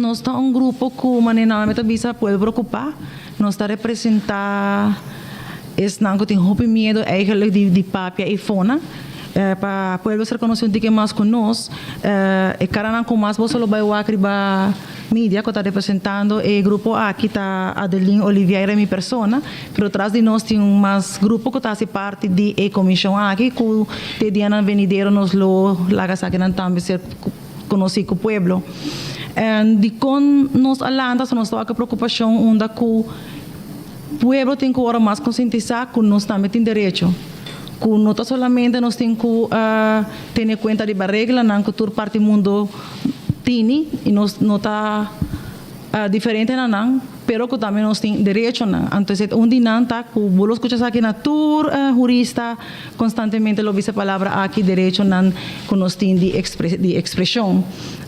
Nós está um grupo que normalmente visa pode preocupar. Nós está representar esse não que tem muito medo eigenlijk de papia e fona. Para poder ser conhecido de que mais conosco, e cara não com mais você lo vai a mídia que está representando o grupo aqui está Adeline Oliveira minha persona, pero atrás de nós tem mais grupo que está se parte de comissão aqui que te diana venideiro nos lo laga sa que não também ser conhecido com o pueblo. De com nós alandas nós está a preocupação onde que o pueblo tem que agora mais conscientizar que nós também tem direito. Que não solamente nós temos que ter conta de regras na cultura parte do mundo tem e nós não está diferente não, pero que também nós temos direito não. Então onde não está que vos escuchas aqui na tour jurista constantemente lo dice palavra aqui direito não que nós temos de expressão.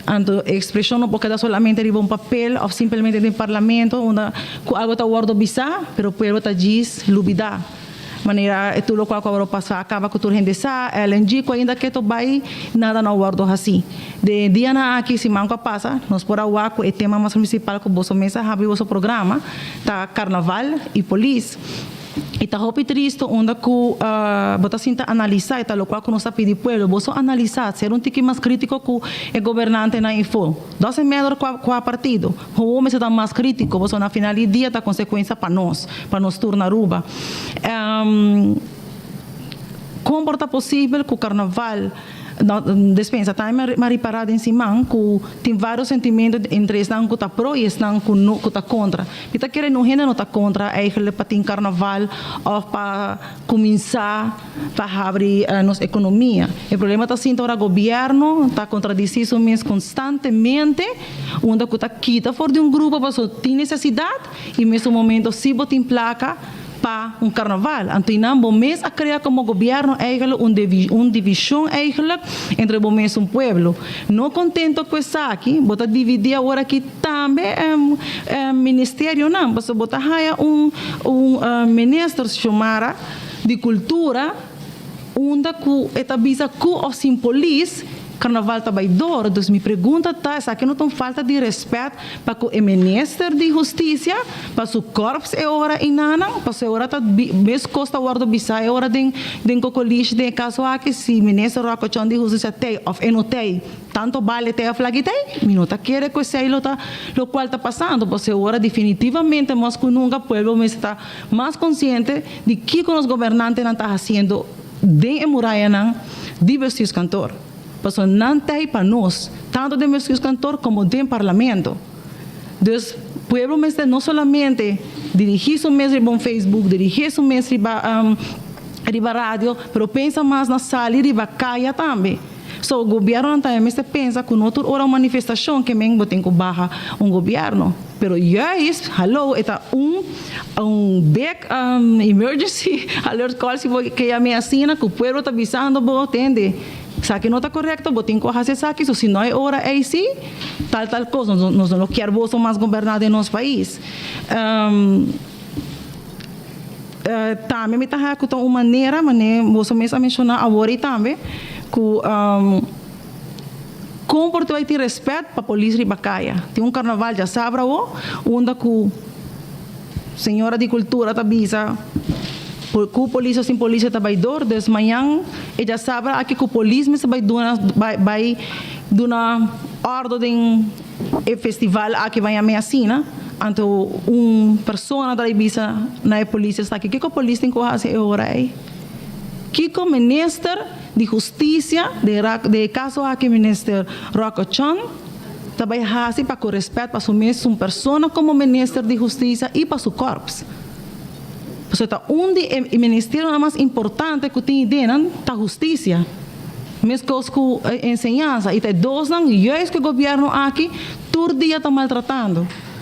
Então expressão não pode dar solamente de um papel ou simplesmente de parlamento onde algo está guardado bisa, pero o povo está diz lubida. Maneira tu lo qual agora passa acaba com tudo rendessa LNG ainda que tu vai nada não guardo assim de dia na aqui se manca passa nós por agua com o tema mais municipal que você mesa have o programa tá carnaval e polícia e tá hopi triste onde que bota sinta analisar e tá lo qual que nós pedi pueblo você analisar ser tique mais crítico que o governante na info 12 melhor com a partido o homem se tá mais crítico você na final do dia tá consequência para nós turno ruba como porta possível que o carnaval despensa tá mais parada em cima que tem vários sentimentos entre estão que tá pro e estão que tá contra e tá querendo não não tá contra eigenlijk para ter carnaval ou para começar para abrir nossa economia o problema tá assim agora o governo tá contradicindo mesmo constantemente onde que tá quita fora de grupo para tem necessidade e nesse momento se botar em placa para carnaval. Então, não mês a criar como governo eigenlijk uma divisão eigenlijk entre o mês e o pueblo. Não contento com isso aqui, bota dividir agora aqui também ministério não, você bota haya ministro chamara de cultura onde que eta visa que o simbolis carnaval também dor, então me pergunta tá, essa aqui não tem falta de respeito para que o ministro de justiça, para o corpo é hora inana, para a hora tá mesmo costa guardo bisa é hora den cocoliche de caso aqui se ministro Rocochon de justiça tem of enotei, tanto vale ter a flagitei, minuta quer que sei lo qual tá passando, para a hora definitivamente mas que nunca pueblo me está mais consciente de que os governantes não tá fazendo de muralha não diversos cantor. Porque não tem para nós, tanto de meus cantor como de parlamento. Então, o povo não solamente dirigir-se mesmo no Facebook, dirigir-se mesmo na rádio, mas pensa mais na sala e na caia também. So, o governo também pensa que não hora uma manifestação que mesmo tem que barra governo. Pero yes, hello, está big emergency alert call que me assina que o povo está avisando, entende? Se aqui não está correto, vou ter que fazer isso aqui. Se não é hora, é assim, tal coisa. Nós não queremos mais governar em nosso país. Também me está com uma maneira, você mesmo mencionar agora também, que como vai ter respeito para a polícia de Bacaia. Tem carnaval, já sabe, onde a senhora de cultura está visa. Porque o polícia sem polícia também dor, desde manhã, e já sabe aqui que o polícia vai dar ordem de festival aqui vai ameaçar, então pessoa da visa na polícia está aqui, que o polícia tem que fazer agora aí? Que o ministro de justiça de caso aqui ministro Rocochon também faz para que respeito para sua mesma pessoa como ministro de justiça e para seu corpo. Portanto, o ministério mais importante que tem dentro da justiça, mesmo que a ensinança, e tem dois não, e é que o governo aqui todo dia está maltratando.